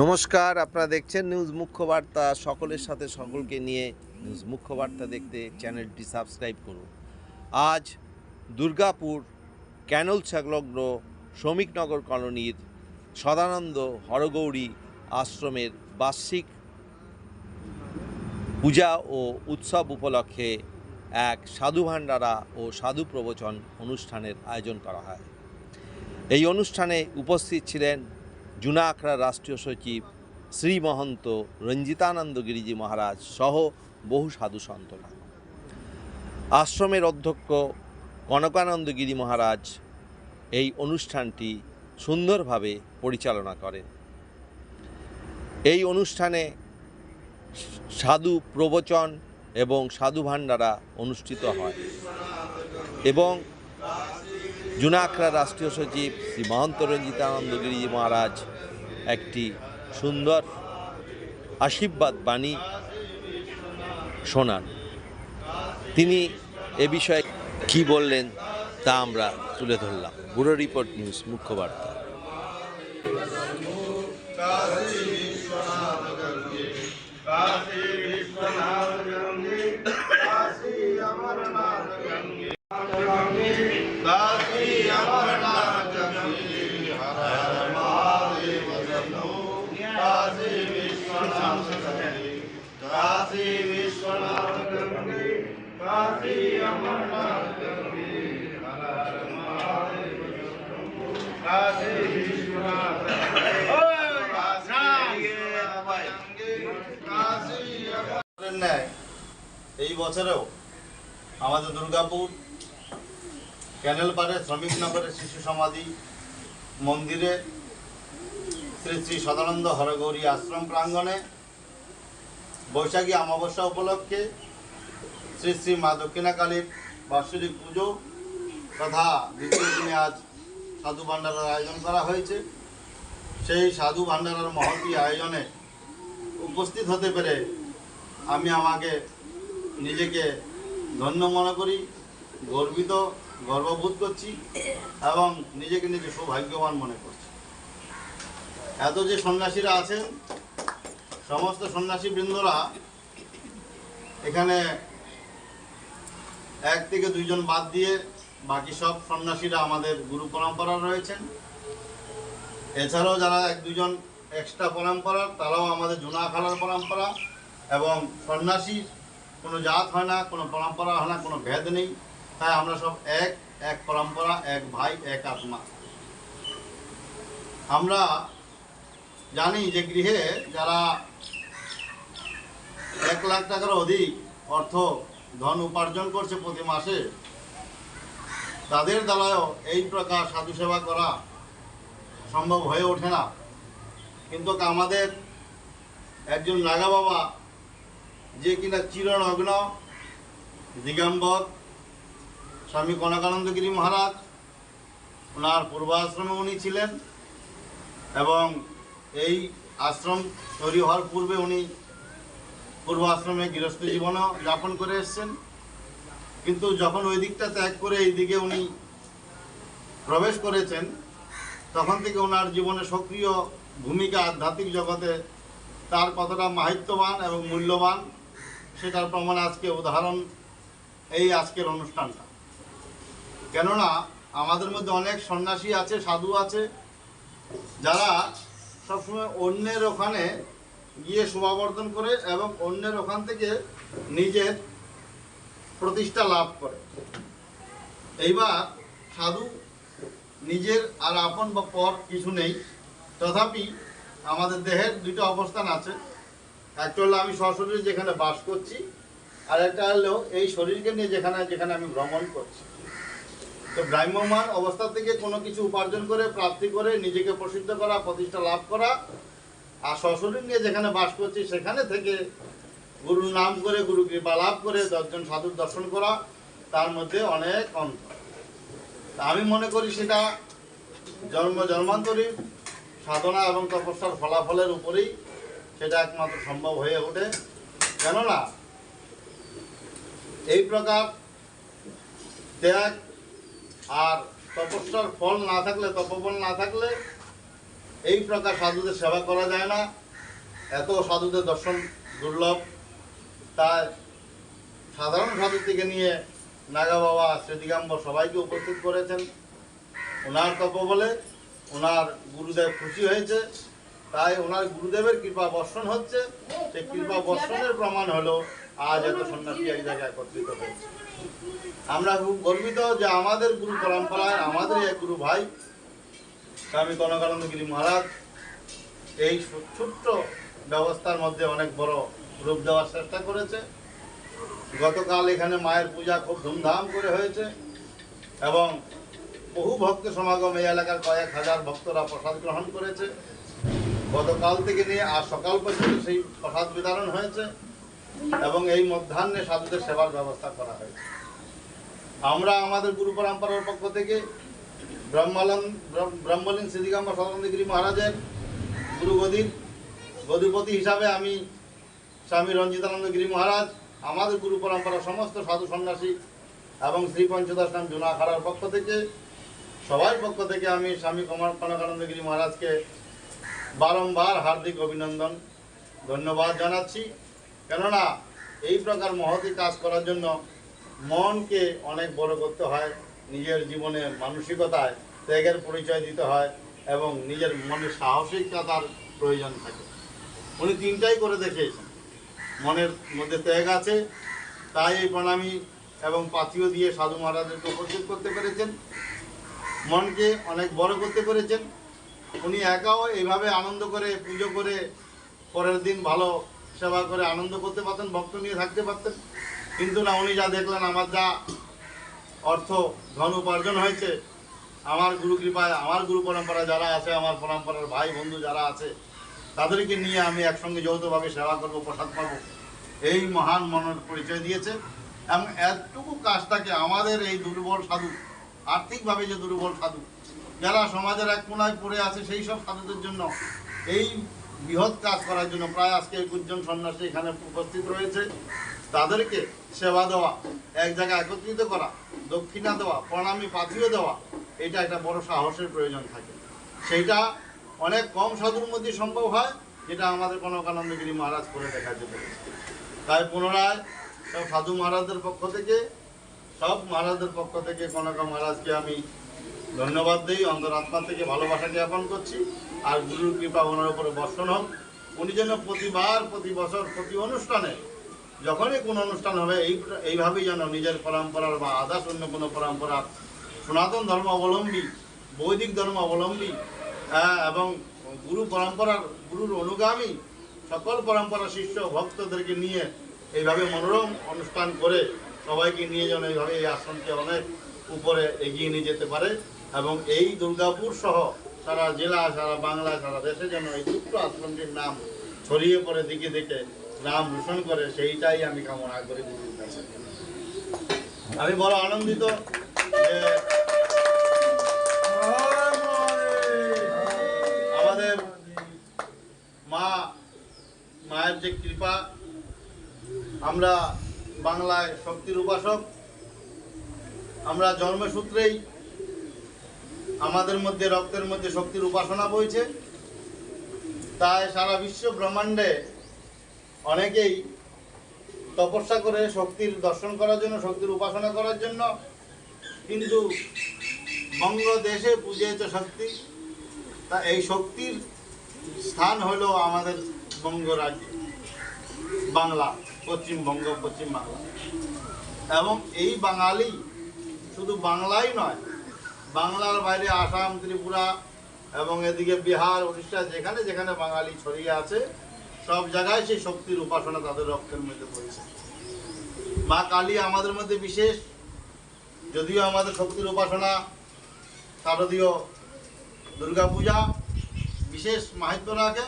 নমস্কার, আপনারা দেখছেন নিউজ মুখ্য বার্তা। সকলের সাথে সকলকে নিয়ে নিউজ মুখ্য বার্তা দেখতে চ্যানেলটি সাবস্ক্রাইব করুন। আজ দুর্গাপুর ক্যানল সংলগ্ন শ্রমিকনগর কলোনির সদানন্দ হরগৌরী আশ্রমের বার্ষিক পূজা ও উৎসব উপলক্ষে এক সাধু ভাণ্ডারা ও সাধু প্রবচন অনুষ্ঠানের আয়োজন করা হয়। এই অনুষ্ঠানে উপস্থিত ছিলেন জুনা আখড়ার রাষ্ট্রীয় সচিব শ্রী মহন্ত রঞ্জিতানন্দ গিরিজি মহারাজ সহ বহু সাধু সন্তরা। আশ্রমের অধ্যক্ষ কনকানন্দ গিরি মহারাজ এই অনুষ্ঠানটি সুন্দরভাবে পরিচালনা করেন। এই অনুষ্ঠানে সাধু প্রবচন এবং সাধু ভাণ্ডারা অনুষ্ঠিত হয় এবং জুনা আখড়ার রাষ্ট্রীয় সচিব শ্রী মহন্ত রঞ্জিতানন্দ গিরিজি মহারাজ একটি সুন্দর আশীর্বাদ বাণী শোনান। তিনি এ বিষয়ে কী বললেন তা আমরা তুলে ধরলাম। ব্যুরো রিপোর্ট, নিউজ মুখ্য বার্তা। এই বছরেও আমাদের দুর্গাপুর ক্যানেল পাড়ে শ্রমিকনগরের শিশু সমাধি মন্দিরে শ্রী শ্রী সদানন্দ হরগৌরী আশ্রম প্রাঙ্গণে বৈশাখী অমাবস্যা উপলক্ষে শ্রী শ্রী মা দক্ষিণাকালীর বার্ষিক পুজো তথা দ্বিতীয় দিনে আজ সাধু ভাণ্ডারার আয়োজন করা হয়েছে। সেই সাধু ভাণ্ডারার মহতী আয়োজনে উপস্থিত হতে পেরে আমি আমাকে নিজেকে ধন্য মনে করি, গর্ববোধ করছি এবং নিজেকে নিজে সৌভাগ্যবান মনে করছি। এত যে সন্ন্যাসীরা আছেন, সমস্ত সন্ন্যাসী বৃন্দরা এখানে এক থেকে দুইজন বাদ দিয়ে বাকি সব সন্ন্যাসীরা আমাদের গুরু পরম্পরা রয়েছেন। এছাড়াও যারা এক দুজন এক্সট্রা পরম্পরার, তারাও আমাদের জুনা আখড়ার পরম্পরা। এবং সন্ন্যাসীর কোনো জাত হয় না, কোনো পরম্পরা হয় না, কোনো ভেদ নেই। তাই আমরা সব এক পরম্পরা, এক ভাই, এক আত্মা। আমরা জানি যে গৃহে যারা 1 লাখ টাকার অধিক অর্থ ধন উপার্জন করছে প্রতি মাসে, তাদের দ্বারাও এই প্রকার সাধু সেবা করা সম্ভব হয়ে ওঠে না। কিন্তু আমাদের একজন নাগা বাবা, যে কিনা চিরনগ্ন দিগম্বর স্বামী কনকানন্দ গিরি মহারাজ, ওনার পূর্বাশ্রমে উনি ছিলেন এবং এই আশ্রম তৈরি হওয়ার পূর্বে উনি পূর্বাশ্রমে গৃহস্থ জীবনও যাপন করে এসছেন। কিন্তু যখন ওই দিকটা ত্যাগ করে এই দিকে উনি প্রবেশ করেছেন, তখন থেকে ওনার জীবনে সক্রিয় ভূমিকা আধ্যাত্মিক জগতে তার কতটা মাহাত্ম্যবান এবং মূল্যবান, সেটার প্রমাণ আজকে উদাহরণ এই আজকের অনুষ্ঠানটা। কেননা আমাদের মধ্যে অনেক সন্ন্যাসী আছে, সাধু আছে, যারা সবসময় অন্যের ওখানে গিয়ে শোভাবর্ধন করে এবং অন্যের ওখান থেকে নিজের প্রতিষ্ঠা লাভ করে। এইবার সাধু নিজের আর আপন বা পর কিছু নেই, তথাপি আমাদের দেহের দুটো অবস্থান আছে। একটা হলো আমি সশরীরে যেখানে বাস করছি, আর একটা হলো এই শরীরকে নিয়ে যেখানে আমি ভ্রমণ করছি। তো ভ্রাম্যমান অবস্থা থেকে কোনো কিছু উপার্জন করে, প্রাপ্তি করে, নিজেকে প্রসিদ্ধ করা, প্রতিষ্ঠা লাভ করা, আর সশরীর নিয়ে যেখানে বাস করছি সেখানে থেকে গুরুর নাম করে, গুরু কৃপা লাভ করে 10 জন সাধুর দর্শন করা, তার মধ্যে অনেক অন্তর। আমি মনে করি সেটা জন্মান্তরীর সাধনা এবং তপস্যার ফলাফলের উপরেই সেটা একমাত্র সম্ভব হয়ে ওঠে। কেননা এই প্রকার ত্যাগ আর তপস্যার ফল না থাকলে, তপবল না থাকলে এই প্রকার সাধুদের সেবা করা যায় না, এত সাধুদের দর্শন দুর্লভ। তাই সাধারণ সাধু থেকে নিয়ে নাগা বাবা, শ্রী দিগম্বর সবাইকে উপস্থিত করেছেন। ওনার তপবলে ওনার গুরুদেব খুশি হয়েছে, তাই ওনার গুরুদেবের কৃপা বর্ষণ হচ্ছে। সেই কৃপা বর্ষণের প্রমাণ হলো আজ এত সন্ন্যাসী এক জায়গায় একত্রিত হয়েছে। আমরা খুব গর্বিত যে আমাদের গুরু পরম্পরায় আমাদের এক গুরু ভাই স্বামী কনকানন্দ গিরি মহারাজ এই ছোট্ট ব্যবস্থার মধ্যে অনেক বড় রূপ দেওয়ার চেষ্টা করেছে। গতকাল এখানে মায়ের পূজা খুব ধুমধাম করে হয়েছে এবং বহু ভক্ত সমাগম, এই এলাকার কয়েক হাজার ভক্তরা প্রসাদ গ্রহণ করেছে। গতকাল থেকে নিয়ে আজ সকাল পর্যন্ত সেই প্রসাদ বিতরণ হয়েছে এবং এই মধ্যাহ্নে সাধুদের সেবার ব্যবস্থা করা হয়েছে। আমরা আমাদের গুরু পরম্পরার পক্ষ থেকে ব্রহ্মলীন শ্রী দিগম্বর সদানন্দ গিরি মহারাজের গুরু গদিপতি হিসাবে আমি স্বামী রঞ্জিতানন্দ গিরি মহারাজ, আমাদের গুরু পরম্পরার সমস্ত সাধু সন্ন্যাসী এবং শ্রী পঞ্চদশ নাম জুনা আখাড়ার পক্ষ থেকে, সবার পক্ষ থেকে আমি স্বামী কনকানন্দ গিরি মহারাজকে বারংবার হার্দিক অভিনন্দন, ধন্যবাদ জানাচ্ছি। কেননা এই প্রকার মহতী কাজ করার জন্য মনকে অনেক বড় করতে হয়, নিজের জীবনে মানসিকতায় ত্যাগের পরিচয় দিতে হয় এবং নিজের মনে সাহসিকতার প্রয়োজন থাকে। উনি তিনটাই করে দেখিয়েছেন। মনের মধ্যে ত্যাগ আছে, তাই এই প্রণামী এবং পাথিও দিয়ে সাধু মহারাজকে উপস্থিত করতে পেরেছেন। মনকে অনেক বড় করতে পেরেছেন। উনি একাও এইভাবে আনন্দ করে পুজো করে পরের দিন ভালো সেবা করে আনন্দ করতে পারতেন, ভক্ত নিয়ে থাকতে পারতেন, কিন্তু না, উনি যা দেখলেন, আমার যা অর্থ ধন উপার্জন হয়েছে, আমার গুরু কৃপায়, আমার গুরু পরম্পরা যারা আছে, আমার পরম্পরার ভাই বন্ধু যারা আছে, তাদেরকে নিয়ে আমি একসঙ্গে যৌথভাবে সেবা করবো, প্রসাদ পাবো, এই মহান মনের পরিচয় দিয়েছে। এবং এতটুকু কাজটাকে আমাদের এই দুর্বল সাধু, আর্থিকভাবে যে দুর্বল সাধু, যারা সমাজের এক কোনায় পড়ে আছে, সেই সব সাধুদের জন্য এই বৃহৎ কাজ করার জন্য প্রায় আজকে 21 জন সন্ন্যাসী এখানে উপস্থিত রয়েছে। তাদেরকে সেবা দেওয়া, এক জায়গায় একত্রিত করা, দক্ষিণা দেওয়া, প্রণামী পাথিও দেওয়া, এটা একটা বড় সাহসের প্রয়োজন থাকে। সেইটা অনেক কম সাধুর মধ্যে সম্ভব হয়, যেটা আমাদের কনকানন্দ গিরি মহারাজ করে দেখাতে পেরেছে। তাই পুনরায় সব সাধু মহারাজদের পক্ষ থেকে, সব মহারাজদের পক্ষ থেকে কনকা মহারাজকে আমি ধন্যবাদ দিই, অন্তরাত্মা থেকে ভালোবাসা জ্ঞাপন করছি। আর গুরুর কৃপা ওনার উপরে বর্ষণ হোক। উনি যেন প্রতিবার, প্রতি বছর, প্রতি অনুষ্ঠানে, যখনই কোনো অনুষ্ঠান হবে, এইভাবেই যেন নিজের পরম্পরার বা আদার্স অন্য কোনো পরম্পরার সনাতন ধর্ম অবলম্বী, বৈদিক ধর্ম অবলম্বী এবং গুরু পরম্পরার, গুরুর অনুগামী সকল পরম্পরা শিষ্য ভক্তদেরকে নিয়ে এইভাবে মনোরম অনুষ্ঠান করে সবাইকে নিয়ে যেন এইভাবে এই আশ্রমকে অনেক উপরে এগিয়ে নিয়ে যেতে পারে এবং এই দুর্গাপুর সহ সারা জেলা, সারা বাংলা, সারা দেশে যেন এই ছোট্ট আশ্রমটির নাম ছড়িয়ে পড়ে দিকে দিকে নাম রোশন করে, সেইটাই আমি কামনা করি গুরুর কাছে। আমি বড় আনন্দিত যে আমাদের মায়ের যে কৃপা, আমরা বাংলায় শক্তির উপাসক, আমরা জন্মসূত্রেই আমাদের মধ্যে রক্তের মধ্যে শক্তির উপাসনা বইছে। তাই সারা বিশ্ব ব্রহ্মাণ্ডে অনেকেই তপস্যা করে শক্তির দর্শন করার জন্য, শক্তির উপাসনা করার জন্য, কিন্তু বঙ্গদেশে পূজিত শক্তি, তা এই শক্তির স্থান হলো আমাদের বঙ্গরাজ্য, বাংলা, পশ্চিমবঙ্গ, পশ্চিম বাংলা। এবং এই বাঙালি শুধু বাংলাই নয়, বাংলার বাইরে আসাম, ত্রিপুরা এবং এদিকে বিহার, উড়িষ্যা, যেখানে যেখানে বাঙালি ছড়িয়ে আছে, সব জায়গায় সেই শক্তির উপাসনা তাদের রক্তের মধ্যে পড়েছে। মা কালী আমাদের মধ্যে বিশেষ, যদিও আমাদের শক্তির উপাসনা, শারদীয় দুর্গা পূজা বিশেষ মাহাত্ম্য রাখে,